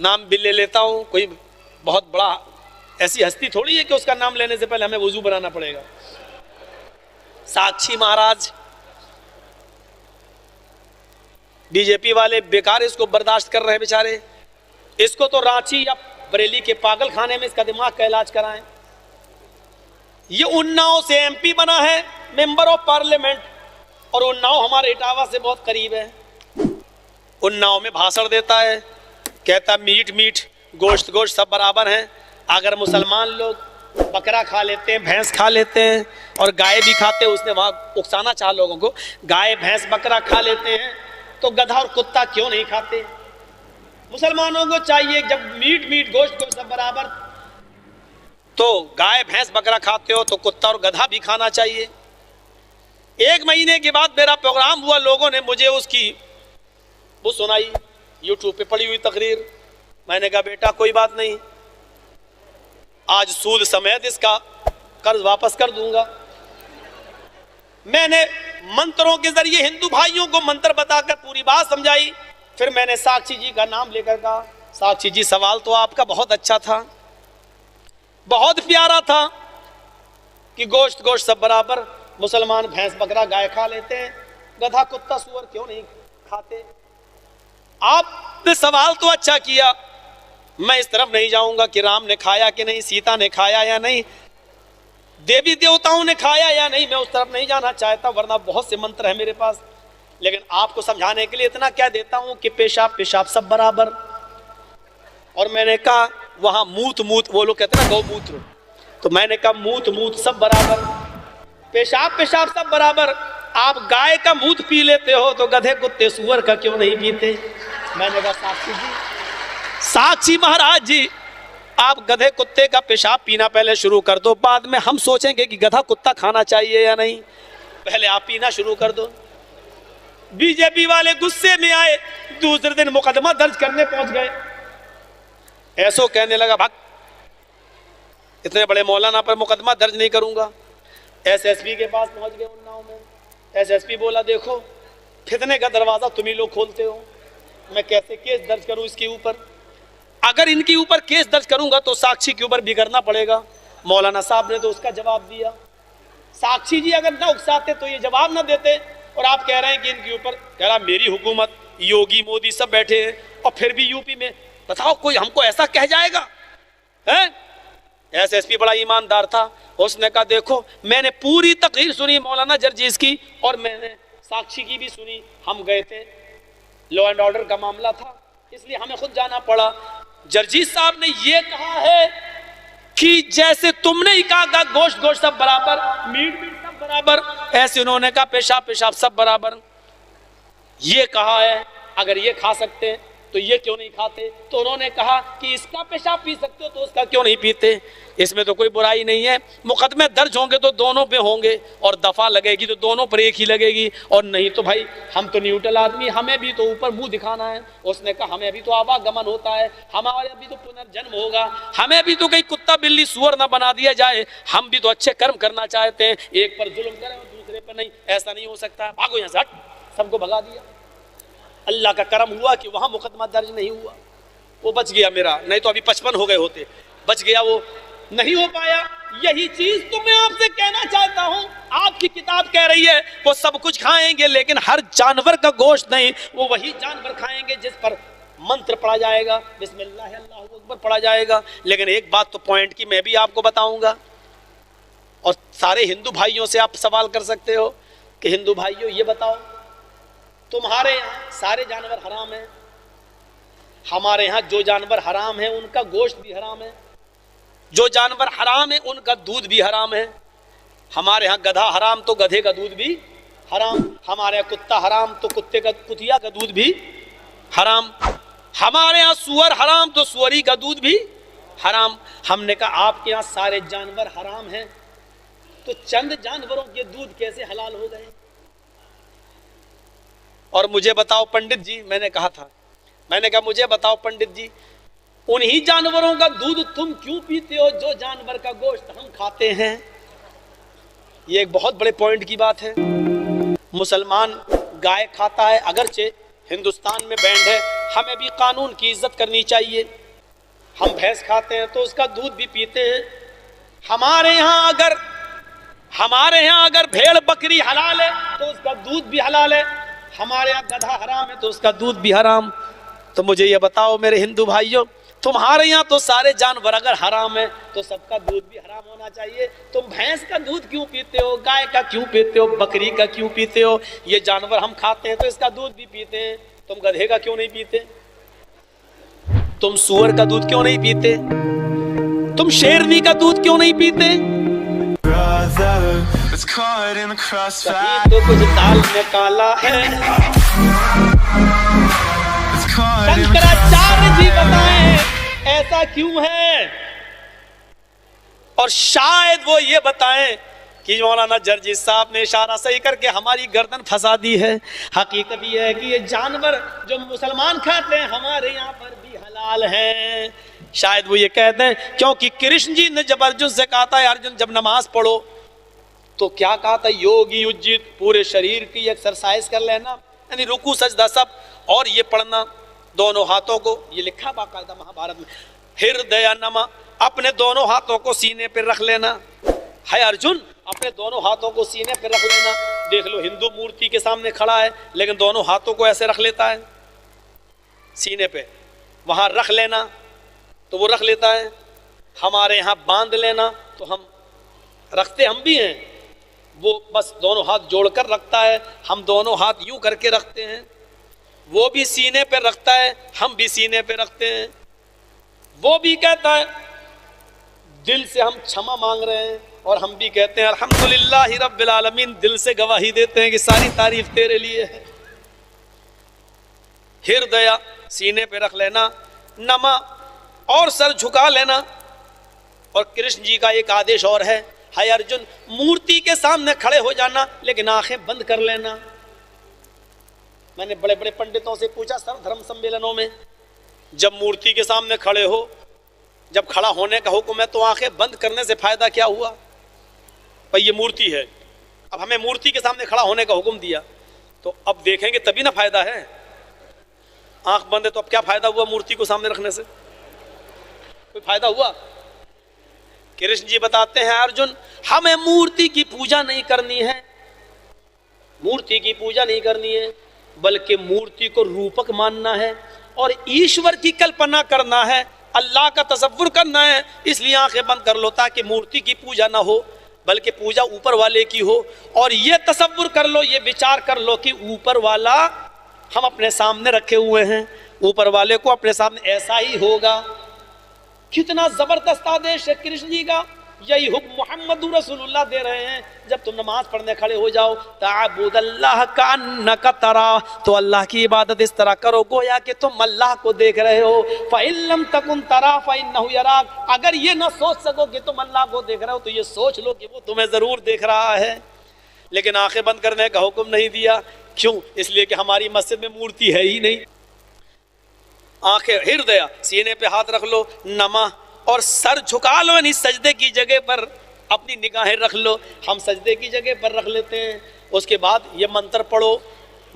नाम भी ले लेता हूं, कोई बहुत बड़ा ऐसी हस्ती थोड़ी है कि उसका नाम लेने से पहले हमें वजू बनाना पड़ेगा। साक्षी महाराज, बीजेपी वाले बेकार इसको बर्दाश्त कर रहे हैं बेचारे। इसको तो रांची या बरेली के पागल खाने में इसका दिमाग का इलाज कराएं। ये उन्नाव से एमपी बना है, मेंबर ऑफ पार्लियामेंट, और उन्नाव हमारे इटावा से बहुत करीब है। उन्नाव में भाषण देता है, कहता मीट मीट गोश्त गोश्त सब बराबर हैं। अगर मुसलमान लोग बकरा खा लेते हैं, भैंस खा लेते हैं और गाय भी खाते हैं, उसने वहां उकसाना चाहा लोगों को, गाय भैंस बकरा खा लेते हैं तो गधा और कुत्ता क्यों नहीं खाते? मुसलमानों को चाहिए जब मीट मीट गोश्त गोश्त सब बराबर, तो गाय भैंस बकरा खाते हो तो कुत्ता और गधा भी खाना चाहिए। 1 महीने के बाद मेरा प्रोग्राम हुआ, लोगों ने मुझे उसकी वो सुनाई, यूट्यूब पे पड़ी हुई तकरीर। मैंने कहा बेटा कोई बात नहीं, आज सूद समेत इसका कर्ज वापस कर दूंगा। मैंने मंत्रों के जरिए हिंदू भाइयों को मंत्र बताकर पूरी बात समझाई। फिर मैंने साक्षी जी का नाम लेकर कहा, साक्षी जी सवाल तो आपका बहुत अच्छा था, बहुत प्यारा था कि गोश्त गोश्त सब बराबर, मुसलमान भैंस बकरा गाय खा लेते हैं, गधा कुत्ता सुअर क्यों नहीं खाते? आपने सवाल तो अच्छा किया, मैं इस तरफ नहीं जाऊंगा कि राम ने खाया कि नहीं, सीता ने खाया या नहीं, देवी देवताओं ने खाया या नहीं, मैं उस तरफ नहीं जाना चाहता, वरना बहुत से मंत्र है मेरे पास। लेकिन आपको समझाने के लिए इतना क्या देता हूं कि पेशाब पेशाब सब बराबर। और मैंने कहा वहां मूत मूत, वो लोग कहते हैं ना गौमूत्र, तो मैंने कहा मूत मूत सब बराबर, पेशाब पेशाब सब बराबर। आप गाय का मूत पी लेते हो तो गधे कुत्ते सुअर का क्यों नहीं पीते? मैंने कहा साक्षी जी, साक्षी महाराज जी, आप गधे कुत्ते का पेशाब पीना पहले शुरू कर दो, बाद में हम सोचेंगे कि गधा कुत्ता खाना चाहिए या नहीं, पहले आप पीना शुरू कर दो। बीजेपी वाले गुस्से में आए, दूसरे दिन मुकदमा दर्ज करने पहुंच गए। ऐसो कहने लगा भाग, इतने बड़े मौलाना पर मुकदमा दर्ज नहीं करूंगा। एसएसपी के पास पहुंच गए उन्नाव में। एसएसपी बोला देखो फितने का दरवाजा तुम ही लोग खोलते हो, मैं कैसे केस दर्ज करूं इसके ऊपर? अगर इनके ऊपर केस दर्ज करूंगा तो साक्षी के ऊपर भी करना पड़ेगा। मौलाना साहब ने तो उसका जवाब दिया। साक्षी जी अगर ना उकसाते तो ये जवाब ना देते, और आप कह रहे हैं कि इनके ऊपर, कह रहा मेरी हुकूमत, योगी मोदी सब बैठे हैं और फिर भी यूपी में, बताओ कोई हमको ऐसा कह जाएगा है? एसएसपी बड़ा ईमानदार था, उसने कहा देखो मैंने पूरी तकरीर सुनी मौलाना जर्जीज की, और मैंने साक्षी की भी सुनी, हम गए थे, लॉ एंड ऑर्डर का मामला था इसलिए हमें खुद जाना पड़ा। जर्जीज साहब ने यह कहा है कि जैसे तुमने ही कहा गोश्त गोश्त सब बराबर, मीट मीट सब बराबर, ऐसे उन्होंने कहा पेशाब पेशाब सब बराबर। ये कहा है अगर ये खा सकते हैं तो ये क्यों नहीं खाते? तो उन्होंने कहा कि इसका पेशाब पी सकते हो तो उसका क्यों नहीं पीते? इसमें तो कोई बुराई नहीं है। मुकदमे दर्ज होंगे तो दोनों पे होंगे, और दफा लगेगी तो दोनों पर एक ही लगेगी, और नहीं तो भाई हम तो न्यूट्रल आदमी, हमें भी तो ऊपर मुंह दिखाना है। उसने कहा हमें भी तो आवागमन होता है, हमारे भी तो पुनर्जन्म होगा, हमें भी तो कहीं कुत्ता बिल्ली सुअर ना बना दिया जाए, हम भी तो अच्छे कर्म करना चाहते हैं, एक पर जुल्म करें और दूसरे पर नहीं, ऐसा नहीं हो सकता। भागो यहाँ से, हट, सबको भगा दिया। अल्लाह का करम हुआ कि वहां मुकदमा दर्ज नहीं हुआ, वो बच गया मेरा, नहीं तो अभी 55 हो गए होते, बच गया, वो नहीं हो पाया। यही चीज तो मैं आपसे कहना चाहता हूं। आपकी किताब कह रही है वो सब कुछ खाएंगे लेकिन हर जानवर का गोश्त नहीं, वो वही जानवर खाएंगे जिस पर मंत्र पढ़ा जाएगा, बिस्मिल्लाह अल्लाहू अकबर पढ़ा जाएगा। लेकिन एक बात तो पॉइंट की मैं भी आपको बताऊंगा, और सारे हिंदू भाइयों से आप सवाल कर सकते हो कि हिंदू भाइयों ये बताओ, तुम्हारे यहाँ सारे जानवर हराम हैं, हमारे यहाँ जो जानवर हराम है उनका गोश्त भी हराम है, जो जानवर हराम है उनका दूध भी हराम है। हमारे यहाँ गधा हराम तो गधे का दूध भी हराम, हमारे यहाँ कुत्ता हराम तो कुतिया का दूध भी हराम, हमारे यहाँ सुअर हराम तो सुअरी का दूध भी हराम। हमने कहा आपके यहाँ सारे जानवर हराम हैं, तो चंद जानवरों के दूध कैसे हलाल हो गए? और मुझे बताओ पंडित जी, मैंने कहा मुझे बताओ पंडित जी, उन्हीं जानवरों का दूध तुम क्यों पीते हो जो जानवर का गोश्त हम खाते हैं? ये एक बहुत बड़े पॉइंट की बात है। मुसलमान गाय खाता है, अगरचे हिंदुस्तान में बैंड है, हमें भी कानून की इज्जत करनी चाहिए। हम भैंस खाते हैं तो उसका दूध भी पीते हैं। हमारे यहाँ अगर भेड़ बकरी हलाल है तो उसका दूध भी हलाल है। हमारे यहाँ गधा हराम है तो उसका दूध भी हराम। तो मुझे ये बताओ मेरे हिंदू भाइयों, तुम्हारे यहाँ तो सारे जानवर अगर हराम है तो सबका दूध भी हराम होना चाहिए। तुम भैंस का दूध क्यों पीते हो, गाय का क्यों पीते हो, बकरी का क्यों पीते हो? ये जानवर हम खाते हैं तो इसका दूध भी पीते हैं। तुम गधे का क्यों नहीं पीते? तुम सुअर का दूध क्यों नहीं पीते? तुम शेरनी का दूध क्यों नहीं पीते? तो कुछ दाल में काला है। शंकराचार्य जी बताएं ऐसा क्यों है, और शायद वो ये बताएं कि मौलाना जर्जी साहब ने इशारा सही करके हमारी गर्दन फंसा दी है। हकीकत ये है कि ये जानवर जो मुसलमान खाते हैं हमारे यहाँ पर भी हलाल हैं। शायद वो ये कहते हैं क्योंकि कृष्ण जी ने जब अर्जुन से कहा था अर्जुन जब नमाज पढ़ो तो क्या कहा था, योगी युजित, पूरे शरीर की एक्सरसाइज कर लेना, यानी रुकू सजदा सब, और ये पढ़ना दोनों हाथों को, ये लिखा बाकायदा महाभारत में, हृदय नमा, अपने दोनों हाथों को सीने पर रख लेना है अर्जुन, अपने दोनों हाथों को सीने पर रख लेना। देख लो हिंदू मूर्ति के सामने खड़ा है लेकिन दोनों हाथों को ऐसे रख लेता है सीने पे, वहां रख लेना तो वो रख लेता है। हमारे यहाँ बांध लेना तो हम रखते हम भी हैं, वो बस दोनों हाथ जोड़कर रखता है, हम दोनों हाथ यूं करके रखते हैं। वो भी सीने पे रखता है, हम भी सीने पे रखते हैं। वो भी कहता है दिल से हम क्षमा मांग रहे हैं, और हम भी कहते हैं अल्हम्दुलिल्लाहि रब्बिल आलमीन, दिल से गवाही देते हैं कि सारी तारीफ तेरे लिए है। हृदय सीने पे रख लेना, नमा और सर झुका लेना। और कृष्ण जी का एक आदेश और है, हाय अर्जुन, मूर्ति के सामने खड़े हो जाना लेकिन आंखें बंद कर लेना। मैंने बड़े बड़े पंडितों से पूछा सर्वधर्म सम्मेलनों में, जब मूर्ति के सामने खड़े हो, जब खड़ा होने का हुक्म है तो आंखें बंद करने से फायदा क्या हुआ? भाई ये मूर्ति है, अब हमें मूर्ति के सामने खड़ा होने का हुक्म दिया तो अब देखेंगे तभी ना फायदा है। आंख बंद है तो अब क्या फायदा हुआ मूर्ति को सामने रखने से? कोई फायदा हुआ? कृष्ण जी बताते हैं अर्जुन, हमें मूर्ति की पूजा नहीं करनी है, मूर्ति की पूजा नहीं करनी है, बल्कि मूर्ति को रूपक मानना है और ईश्वर की कल्पना करना है, अल्लाह का तसव्वुर करना है। इसलिए आंखें बंद कर लो ताकि मूर्ति की पूजा ना हो बल्कि पूजा ऊपर वाले की हो। और ये तसव्वुर कर लो, ये विचार कर लो कि ऊपर वाला हम अपने सामने रखे हुए हैं, ऊपर वाले को अपने सामने ऐसा ही होगा। कितना जबरदस्त आदेश है कृष्ण जी का, यही हुक्म मोहम्मद रसूलुल्लाह दे रहे हैं। जब तुम नमाज पढ़ने खड़े हो जाओ, ताबुदल्लाह का अन्नका तरा, तो अल्लाह की इबादत इस तरह करो गोया कि तुम अल्लाह को देख रहे हो। फ़इल्लम तकुन तरा फ़इन्नहु यराक, अगर ये ना सोच सको कि तुम अल्लाह को देख रहे हो तो ये सोच लो कि वो तुम्हें जरूर देख रहा है। लेकिन आंखें बंद करने का हुक्म नहीं दिया, क्यों? इसलिए कि हमारी मस्जिद में मूर्ति है ही नहीं। आंखें हृदय सीने पे हाथ रख लो, नमा और सर झुका लो, यानी सजदे की जगह पर अपनी निगाहें रख लो। हम सजदे की जगह पर रख लेते हैं। उसके बाद ये मंत्र पढ़ो,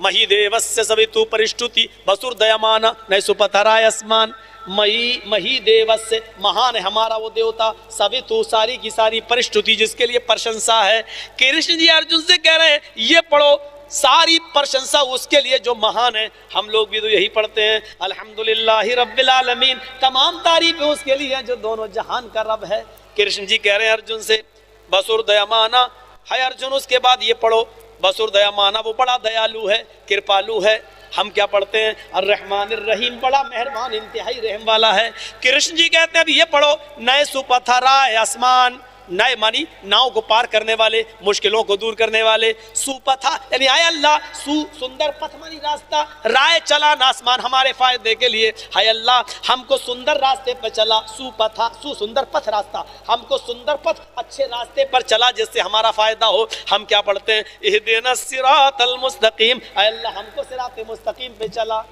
मही देवस्य सवितु परिष्टुति वसुर्दयमान न सुपथराय अस्मान। मही देवस्य, महान है हमारा वो देवता, सवितु सारी की सारी परिष्टुति, जिसके लिए प्रशंसा है। कृष्ण जी अर्जुन से कह रहे हैं ये पढ़ो, सारी प्रशंसा उसके लिए जो महान है। हम लोग भी तो यही पढ़ते हैं, अल्हम्दुलिल्लाहि रब्बिल आलमीन, तमाम तारीफ उसके लिए जो दोनों जहान का रब है। कृष्ण जी कह रहे हैं अर्जुन से बसुर दयामाना है अर्जुन, उसके बाद ये पढ़ो बसुर दयामाना, वो बड़ा दयालु है, कृपालु है। हम क्या पढ़ते हैं अर्रहमानिर रहीम, बड़ा मेहरबान इंतहाई रहम वाला है। कृष्ण जी कहते हैं अब ये पढ़ो, नए सुपथराय आसमान, नए मानी नाव को पार करने वाले, मुश्किलों को दूर करने वाले। सुपथा यानी आय अल्लाह, सु सुंदर पथ मानी रास्ता, राय चला आसमान हमारे फायदे के लिए। हाय अल्लाह हमको सुंदर रास्ते पर चला, सुपथा सु सुंदर पथ रास्ता, हमको सुंदर पथ अच्छे रास्ते पर चला जिससे हमारा फायदा हो। हम क्या पढ़ते हैं इहदिना सिरातल मुस्तकीम, हाय अल्लाह हमको सिराते मुस्तकीम पे चला।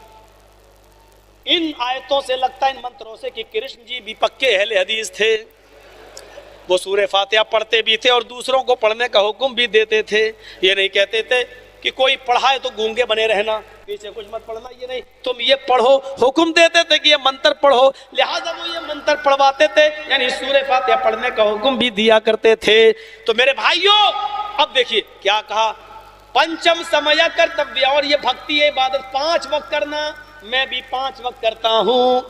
इन आयतों से लगता है, इन मंत्रों से, कि कृष्ण जी भी पक्के अहले हदीस थे। वो सूरह फातिहा पढ़ते भी थे और दूसरों को पढ़ने का हुक्म भी देते थे। ये नहीं कहते थे कि कोई पढ़ाए तो गूंगे बने रहना, पीछे कुछ मत पढ़ना, ये नहीं, तुम ये पढ़ो। हुक्म देते थे कि ये मंत्र पढ़ो, लिहाजा वो ये मंत्र पढ़वाते थे, यानी सूरह फातिहा पढ़ने का हुक्म भी दिया करते थे। तो मेरे भाइयों, अब देखिए क्या कहा, पंचम समय कर्तव्य, और ये भक्ति है, इबादत 5 वक्त करना, मैं भी 5 वक्त करता हूं।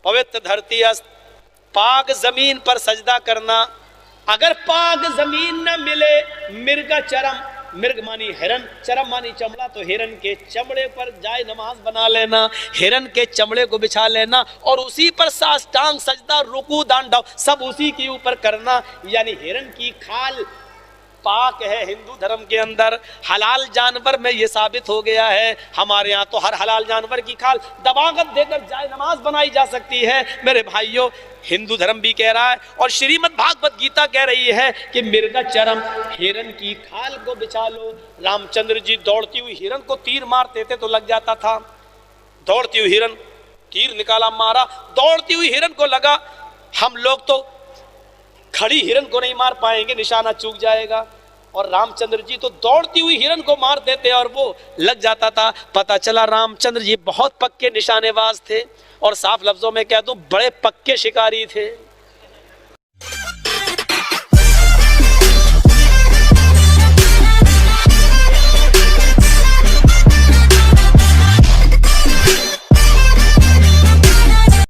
पवित्र धरती अस्त, पाक जमीन पर सजदा करना, अगर पाक जमीन न मिले, मृग चरम, मृग मानी हिरन, चरम मानी चमड़ा, तो हिरन के चमड़े पर जाए नमाज बना लेना, हिरन के चमड़े को बिछा लेना और उसी पर साष्टांग सजदा, रुकू, दांडव सब उसी के ऊपर करना। यानी हिरन की खाल पाक है हिंदू धर्म के अंदर, हलाल जानवर में ये साबित हो गया है। हमारे यहाँ तो हर हलाल जानवर की खाल दबागत देकर जाए नमाज बनाई जा सकती है। मेरे भाइयों, हिंदू धर्म भी कह रहा है और श्रीमद् भागवत गीता कह रही है कि मृग चरम, हिरन की खाल को बिछा लो। रामचंद्र जी दौड़ती हुई हिरन को तीर मारते थे तो लग जाता था, दौड़ती हुई हिरन, तीर निकाला मारा, दौड़ती हुई हिरन को लगा। हम लोग तो खड़ी हिरन को नहीं मार पाएंगे, निशाना चूक जाएगा, और रामचंद्र जी तो दौड़ती हुई हिरन को मार देते और वो लग जाता था। पता चला रामचंद्र जी बहुत पक्के निशानेबाज थे और साफ लफ्जों में कह दूं बड़े पक्के शिकारी थे।